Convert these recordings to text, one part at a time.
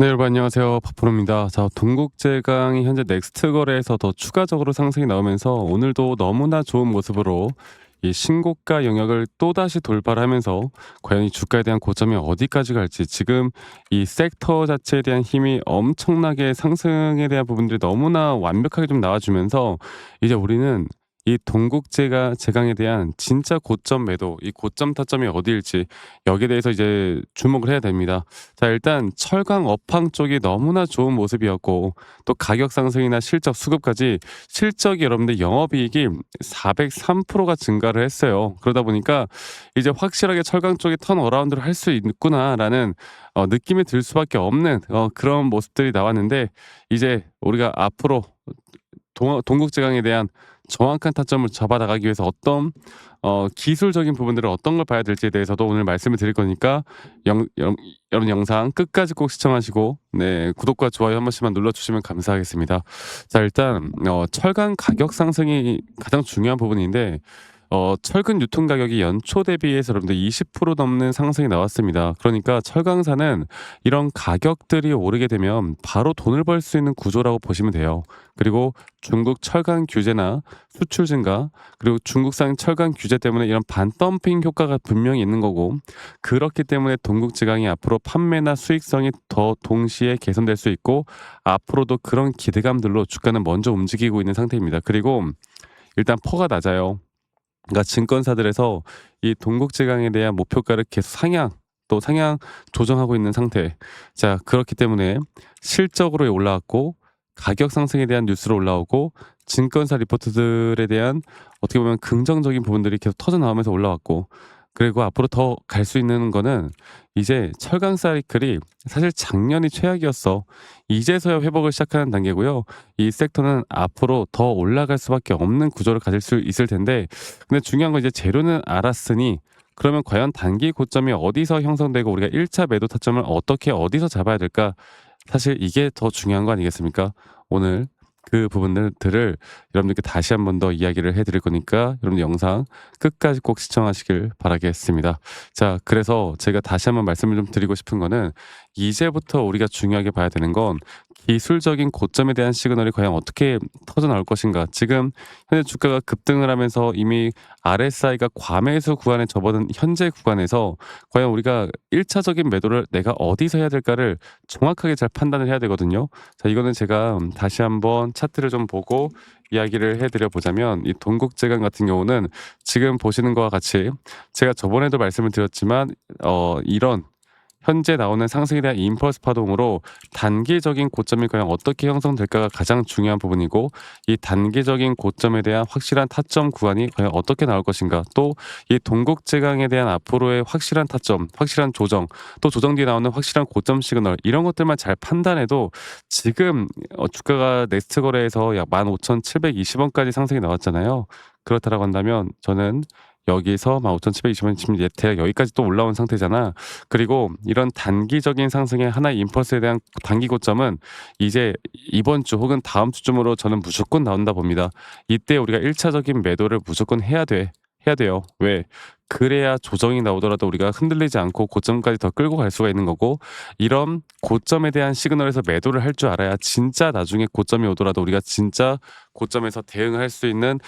네, 여러분 안녕하세요. 박프로입니다. 자, 동국제강이 현재 넥스트 거래에서 더 추가적으로 상승이 나오면서 오늘도 너무나 좋은 모습으로 이 신고가 영역을 또다시 돌파를 하면서 과연 이 주가에 대한 고점이 어디까지 갈지, 지금 이 섹터 자체에 대한 힘이 엄청나게 상승에 대한 부분들이 너무나 완벽하게 좀 나와주면서 이제 우리는 이 동국제가 제강에 대한 진짜 고점 매도, 이 고점 타점이 어디일지 여기에 대해서 이제 주목을 해야 됩니다. 자, 일단 철강 업황 쪽이 너무나 좋은 모습이었고, 또 가격 상승이나 실적 수급까지, 실적이 여러분들 영업이익이 403%가 증가를 했어요. 그러다 보니까 이제 확실하게 철강 쪽이 턴어라운드를 할 수 있구나라는 느낌이 들 수밖에 없는 그런 모습들이 나왔는데, 이제 우리가 앞으로 동국제강에 대한 정확한 타점을 잡아 나가기 위해서 어떤 기술적인 부분들을 어떤 걸 봐야 될지에 대해서도 오늘 말씀을 드릴 거니까 여러분 영상 끝까지 꼭 시청하시고, 네, 구독과 좋아요 한 번씩만 눌러주시면 감사하겠습니다. 자, 일단 철강 가격 상승이 가장 중요한 부분인데, 철근 유통 가격이 연초 대비해서 여러분들 20% 넘는 상승이 나왔습니다. 그러니까 철강사는 이런 가격들이 오르게 되면 바로 돈을 벌 수 있는 구조라고 보시면 돼요. 그리고 중국 철강 규제나 수출 증가, 그리고 중국산 철강 규제 때문에 이런 반덤핑 효과가 분명히 있는 거고, 그렇기 때문에 동국지강이 앞으로 판매나 수익성이 더 동시에 개선될 수 있고, 앞으로도 그런 기대감들로 주가는 먼저 움직이고 있는 상태입니다. 그리고 일단 퍼가 낮아요. 그러니까 증권사들에서 이 동국제강에 대한 목표가를 계속 상향, 또 상향 조정하고 있는 상태. 자, 그렇기 때문에 실적으로 올라왔고, 가격 상승에 대한 뉴스로 올라오고, 증권사 리포트들에 대한 어떻게 보면 긍정적인 부분들이 계속 터져 나오면서 올라왔고, 그리고 앞으로 더 갈 수 있는 거는 이제 철강 사이클이 사실 작년이 최악이었어. 이제서야 회복을 시작하는 단계고요. 이 섹터는 앞으로 더 올라갈 수밖에 없는 구조를 가질 수 있을 텐데, 근데 중요한 건 이제 재료는 알았으니, 그러면 과연 단기 고점이 어디서 형성되고 우리가 1차 매도 타점을 어떻게 어디서 잡아야 될까? 사실 이게 더 중요한 거 아니겠습니까? 오늘 그 부분들을 여러분들께 다시 한 번 더 이야기를 해 드릴 거니까 여러분들 영상 끝까지 꼭 시청하시길 바라겠습니다. 자, 그래서 제가 다시 한번 말씀을 좀 드리고 싶은 거는, 이제부터 우리가 중요하게 봐야 되는 건 기술적인 고점에 대한 시그널이 과연 어떻게 터져 나올 것인가. 지금 현재 주가가 급등을 하면서 이미 RSI가 과매수 구간에 접어든 현재 구간에서 과연 우리가 1차적인 매도를 내가 어디서 해야 될까를 정확하게 잘 판단을 해야 되거든요. 자, 이거는 제가 다시 한번 차트를 좀 보고 이야기를 해 드려 보자면, 이 동국제강 같은 경우는 지금 보시는 거와 같이, 제가 저번에도 말씀을 드렸지만 이런 현재 나오는 상승에 대한 임펄스 파동으로 단기적인 고점이 과연 어떻게 형성될까가 가장 중요한 부분이고, 이 단기적인 고점에 대한 확실한 타점 구간이 과연 어떻게 나올 것인가, 또 이 동국제강에 대한 앞으로의 확실한 타점, 확실한 조정, 또 조정 뒤에 나오는 확실한 고점 시그널, 이런 것들만 잘 판단해도 지금 주가가 넥스트 거래에서 약 15,720원까지 상승이 나왔잖아요. 그렇다라고 한다면 저는 여기서 15,720원, 지금 대략 여기까지 또 올라온 상태잖아. 그리고 이런 단기적인 상승의 하나의 임펄스에 대한 단기 고점은 이제 이번 주 혹은 다음 주쯤으로 저는 무조건 나온다 봅니다. 이때 우리가 1차적인 매도를 무조건 해야 돼. 해야 돼요. 왜? 그래야 조정이 나오더라도 우리가 흔들리지 않고 고점까지 더 끌고 갈 수가 있는 거고, 이런 고점에 대한 시그널에서 매도를 할 줄 알아야 진짜 나중에 고점이 오더라도 우리가 진짜 고점에서 대응할 수 있는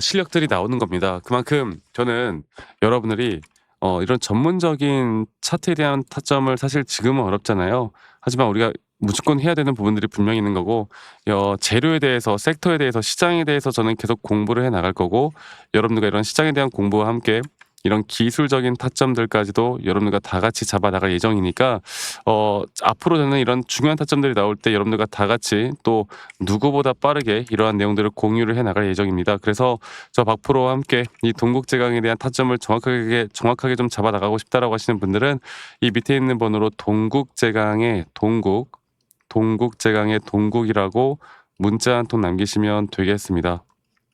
실력들이 나오는 겁니다. 그만큼 저는 여러분들이 이런 전문적인 차트에 대한 타점을, 사실 지금은 어렵잖아요. 하지만 우리가 무조건 해야 되는 부분들이 분명히 있는 거고, 재료에 대해서, 섹터에 대해서, 시장에 대해서 저는 계속 공부를 해 나갈 거고, 여러분들과 이런 시장에 대한 공부와 함께 이런 기술적인 타점들까지도 여러분들과 다 같이 잡아 나갈 예정이니까, 앞으로 저는 이런 중요한 타점들이 나올 때 여러분들과 다 같이 또 누구보다 빠르게 이러한 내용들을 공유를 해 나갈 예정입니다. 그래서 저 박프로와 함께 이 동국제강에 대한 타점을 정확하게 좀 잡아 나가고 싶다라고 하시는 분들은 이 밑에 있는 번호로 동국제강의 동국제강의 동국이라고 문자 한 통 남기시면 되겠습니다.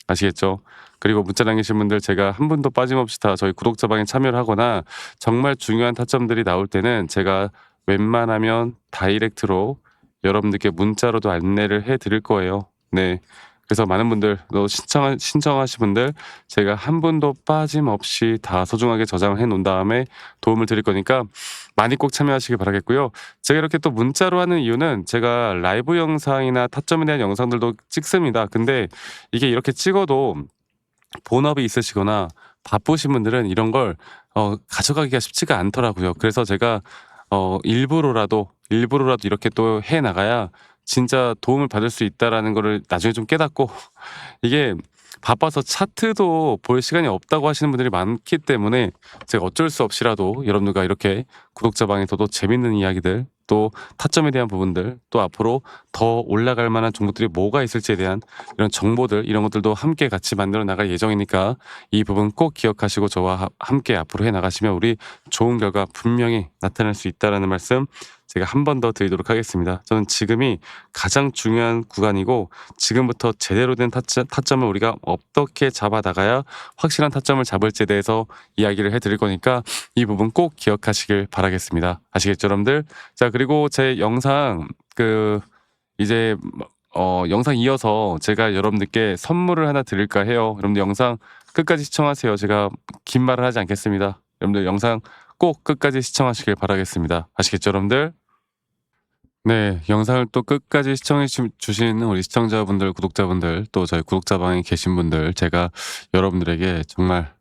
아시겠죠? 그리고 문자 남기신 분들 제가 한 분도 빠짐없이 다 저희 구독자방에 참여를 하거나, 정말 중요한 타점들이 나올 때는 제가 웬만하면 다이렉트로 여러분들께 문자로도 안내를 해 드릴 거예요. 네. 그래서 많은 분들 또 신청하신 분들 제가 한 분도 빠짐없이 다 소중하게 저장을 해 놓은 다음에 도움을 드릴 거니까 많이 꼭 참여하시길 바라겠고요. 제가 이렇게 또 문자로 하는 이유는 제가 라이브 영상이나 타점에 대한 영상들도 찍습니다. 근데 이게 이렇게 찍어도 본업이 있으시거나 바쁘신 분들은 이런 걸 가져가기가 쉽지가 않더라고요. 그래서 제가 일부러라도 이렇게 또 해 나가야 진짜 도움을 받을 수 있다라는 거를 나중에 좀 깨닫고 이게 바빠서 차트도 볼 시간이 없다고 하시는 분들이 많기 때문에 제가 어쩔 수 없이라도 여러분들과 이렇게 구독자 방에서도 재밌는 이야기들 또 타점에 대한 부분들 또 앞으로 더 올라갈 만한 정보들이 뭐가 있을지에 대한 이런 정보들 이런 것들도 함께 같이 만들어 나갈 예정이니까 이 부분 꼭 기억하시고 저와 함께 앞으로 해 나가시면 우리 좋은 결과 분명히 나타날 수 있다라는 말씀 제가 한 번 더 드리도록 하겠습니다. 저는 지금이 가장 중요한 구간이고 지금부터 제대로 된 타점을 우리가 어떻게 잡아 나가야 확실한 타점을 잡을지에 대해서 이야기를 해 드릴 거니까 이 부분 꼭 기억하시길 바라겠습니다. 아시겠죠, 여러분들? 자, 그리고 제 영상 이제 영상 이어서 제가 여러분들께 선물을 하나 드릴까 해요. 여러분들 영상 끝까지 시청하세요. 제가 긴 말을 하지 않겠습니다. 여러분들 영상 꼭 끝까지 시청하시길 바라겠습니다. 아시겠죠, 여러분들? 네, 영상을 또 끝까지 시청해 주신 우리 시청자분들, 구독자분들, 또 저희 구독자방에 계신 분들, 제가 여러분들에게 정말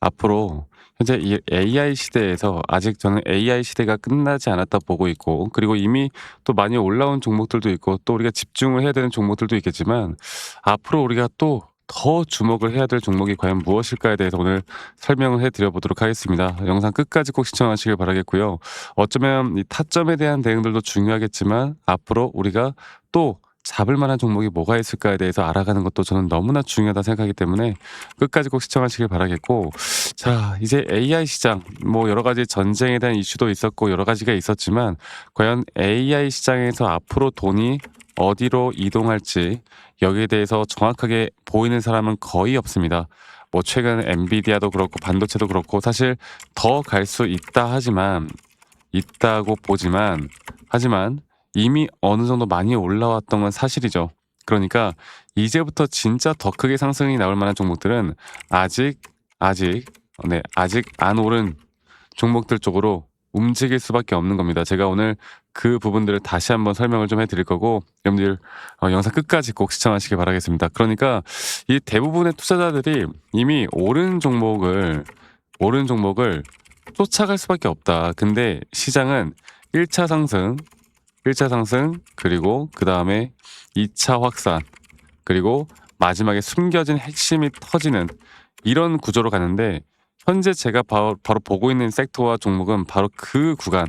앞으로 현재 이 AI 시대에서 아직 저는 AI 시대가 끝나지 않았다 보고 있고, 그리고 이미 또 많이 올라온 종목들도 있고, 또 우리가 집중을 해야 되는 종목들도 있겠지만, 앞으로 우리가 또 더 주목을 해야 될 종목이 과연 무엇일까에 대해서 오늘 설명을 해드려 보도록 하겠습니다. 영상 끝까지 꼭 시청하시길 바라겠고요. 어쩌면 이 타점에 대한 대응들도 중요하겠지만 앞으로 우리가 또 잡을 만한 종목이 뭐가 있을까에 대해서 알아가는 것도 저는 너무나 중요하다 생각하기 때문에 끝까지 꼭 시청하시길 바라겠고, 자, 이제 AI 시장 뭐 여러 가지 전쟁에 대한 이슈도 있었고 여러 가지가 있었지만 과연 AI 시장에서 앞으로 돈이 어디로 이동할지 여기에 대해서 정확하게 보이는 사람은 거의 없습니다. 뭐 최근 엔비디아도 그렇고 반도체도 그렇고 사실 더 갈 수 있다 하지만 있다고 보지만 하지만 이미 어느 정도 많이 올라왔던 건 사실이죠. 그러니까 이제부터 진짜 더 크게 상승이 나올 만한 종목들은 아직 안 오른 종목들 쪽으로 움직일 수밖에 없는 겁니다. 제가 오늘 그 부분들을 다시 한번 설명을 좀 해드릴 거고 여러분들 영상 끝까지 꼭 시청하시길 바라겠습니다. 그러니까 이 대부분의 투자자들이 이미 오른 종목을 쫓아갈 수밖에 없다. 근데 시장은 1차 상승, 1차 상승, 그리고 그 다음에 2차 확산, 그리고 마지막에 숨겨진 핵심이 터지는 이런 구조로 가는데 현재 제가 바로 보고 있는 섹터와 종목은 바로 그 구간,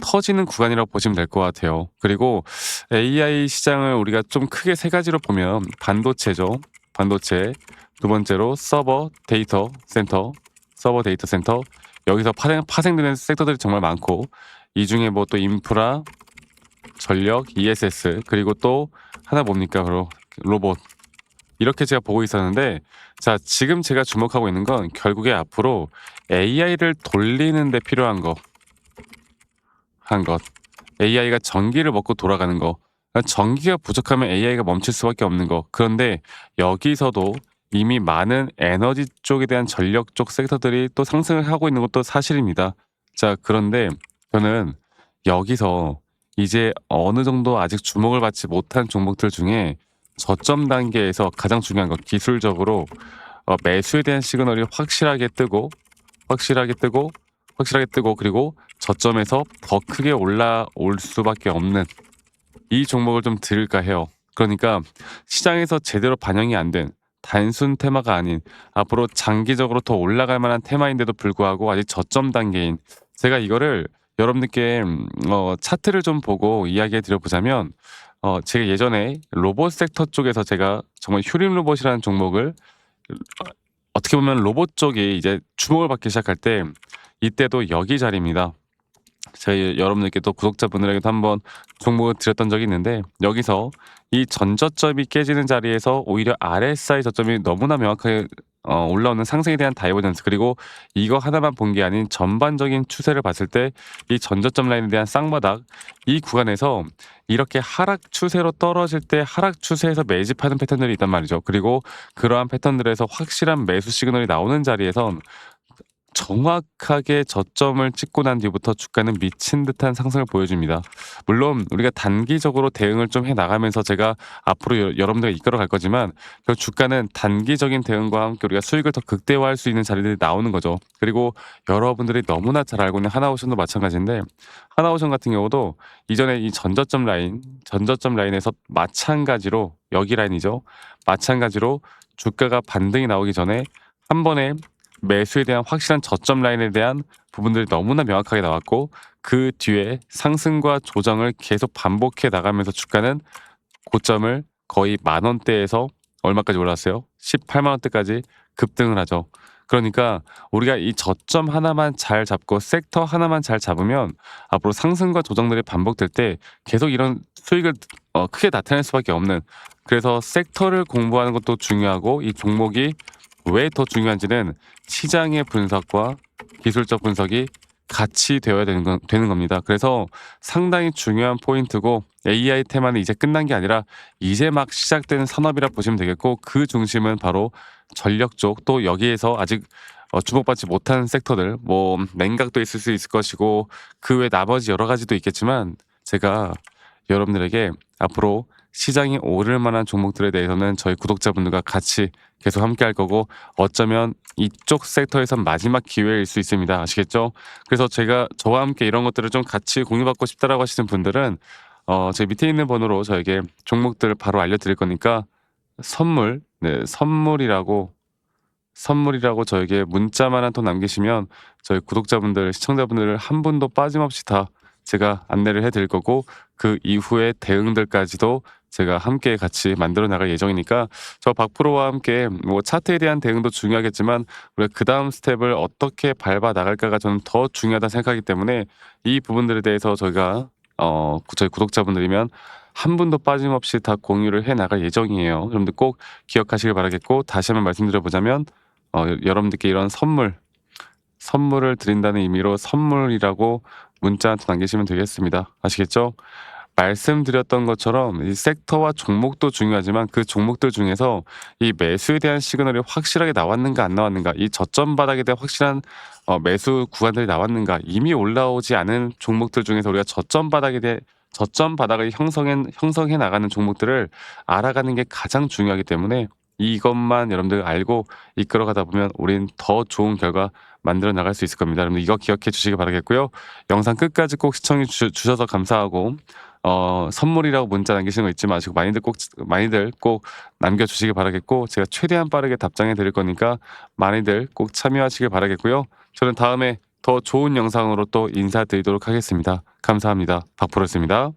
터지는 구간이라고 보시면 될 것 같아요. 그리고 AI 시장을 우리가 좀 크게 세 가지로 보면 반도체죠. 반도체, 두 번째로 서버 데이터 센터, 여기서 파생되는 섹터들이 정말 많고 이 중에 뭐 또 인프라, 전력, ESS 그리고 또 하나 뭡니까 바로 로봇 이렇게 제가 보고 있었는데 자 지금 제가 주목하고 있는 건 결국에 앞으로 AI를 돌리는 데 필요한 것 AI가 전기를 먹고 돌아가는 거 전기가 부족하면 AI가 멈출 수밖에 없는 거 그런데 여기서도 이미 많은 에너지 쪽에 대한 전력 쪽 섹터들이 또 상승을 하고 있는 것도 사실입니다. 자 그런데 저는 여기서 이제 어느 정도 아직 주목을 받지 못한 종목들 중에 저점 단계에서 가장 중요한 것 기술적으로 매수에 대한 시그널이 확실하게 뜨고 그리고 저점에서 더 크게 올라올 수밖에 없는 이 종목을 좀 들을까 해요. 그러니까 시장에서 제대로 반영이 안 된 단순 테마가 아닌 앞으로 장기적으로 더 올라갈 만한 테마인데도 불구하고 아직 저점 단계인 제가 이거를 여러분들께 차트를 좀 보고 이야기해 드려보자면 제가 예전에 로봇 섹터 쪽에서 제가 정말 휴림 로봇이라는 종목을 어떻게 보면 로봇 쪽이 이제 주목을 받기 시작할 때 이때도 여기 자리입니다. 저희 여러분들께 또 구독자분들에게도 한번 종목을 드렸던 적이 있는데 여기서 이 전저점이 깨지는 자리에서 오히려 RSI 저점이 너무나 명확하게 올라오는 상승에 대한 다이버전스, 그리고 이거 하나만 본 게 아닌 전반적인 추세를 봤을 때 이 전저점 라인에 대한 쌍바닥, 이 구간에서 이렇게 하락 추세로 떨어질 때 하락 추세에서 매집하는 패턴들이 있단 말이죠. 그리고 그러한 패턴들에서 확실한 매수 시그널이 나오는 자리에선 정확하게 저점을 찍고 난 뒤부터 주가는 미친 듯한 상승을 보여줍니다. 물론 우리가 단기적으로 대응을 좀 해 나가면서 제가 앞으로 여러분들과 이끌어 갈 거지만, 그 주가는 단기적인 대응과 함께 우리가 수익을 더 극대화할 수 있는 자리들이 나오는 거죠. 그리고 여러분들이 너무나 잘 알고 있는 하나오션도 마찬가지인데, 하나오션 같은 경우도 이전에 이 전저점 라인에서 마찬가지로, 여기 라인이죠. 마찬가지로 주가가 반등이 나오기 전에 한 번에 매수에 대한 확실한 저점 라인에 대한 부분들이 너무나 명확하게 나왔고, 그 뒤에 상승과 조정을 계속 반복해 나가면서 주가는 고점을 거의 10,000원대에서 얼마까지 올랐어요? 18만원대까지 급등을 하죠. 그러니까 우리가 이 저점 하나만 잘 잡고 섹터 하나만 잘 잡으면 앞으로 상승과 조정들이 반복될 때 계속 이런 수익을 크게 나타낼 수밖에 없는, 그래서 섹터를 공부하는 것도 중요하고, 이 종목이 왜 더 중요한지는 시장의 분석과 기술적 분석이 같이 되어야 되는 겁니다. 그래서 상당히 중요한 포인트고, AI 테마는 이제 끝난 게 아니라 이제 막 시작되는 산업이라 보시면 되겠고, 그 중심은 바로 전력 쪽, 또 여기에서 아직 주목받지 못한 섹터들, 뭐 냉각도 있을 수 있을 것이고 그 외 나머지 여러 가지도 있겠지만, 제가 여러분들에게 앞으로 시장이 오를 만한 종목들에 대해서는 저희 구독자분들과 같이 계속 함께 할 거고, 어쩌면 이쪽 섹터에선 마지막 기회일 수 있습니다. 아시겠죠? 그래서 제가 저와 함께 이런 것들을 좀 같이 공유받고 싶다라고 하시는 분들은 제 밑에 있는 번호로 저에게 종목들을 바로 알려드릴 거니까 선물, 네, 선물이라고 저에게 문자만 한 통 남기시면 저희 구독자분들, 시청자분들 한 분도 빠짐없이 다 제가 안내를 해드릴 거고, 그 이후에 대응들까지도 제가 함께 같이 만들어 나갈 예정이니까, 저 박프로와 함께 뭐 차트에 대한 대응도 중요하겠지만 우리가 그 다음 스텝을 어떻게 밟아 나갈까가 저는 더 중요하다 생각하기 때문에, 이 부분들에 대해서 저희가 저희 구독자분들이면 한 분도 빠짐없이 다 공유를 해 나갈 예정이에요. 여러분들 꼭 기억하시길 바라겠고, 다시 한번 말씀드려 보자면 여러분들께 이런 선물을 드린다는 의미로 선물이라고 문자 한 통 남기시면 되겠습니다. 아시겠죠? 말씀드렸던 것처럼 이 섹터와 종목도 중요하지만, 그 종목들 중에서 이 매수에 대한 시그널이 확실하게 나왔는가 안 나왔는가, 이 저점 바닥에 대한 확실한 매수 구간들이 나왔는가, 이미 올라오지 않은 종목들 중에서 우리가 저점 바닥을 형성해 나가는 종목들을 알아가는 게 가장 중요하기 때문에, 이것만 여러분들 알고 이끌어가다 보면 우린 더 좋은 결과 만들어 나갈 수 있을 겁니다. 여러분들 이거 기억해 주시기 바라겠고요. 영상 끝까지 꼭 시청해 주셔서 감사하고, 선물이라고 문자 남기시는 거 잊지 마시고 많이들 꼭 남겨주시기 바라겠고, 제가 최대한 빠르게 답장해 드릴 거니까 많이들 꼭 참여하시길 바라겠고요. 저는 다음에 더 좋은 영상으로 또 인사드리도록 하겠습니다. 감사합니다. 박프로였습니다.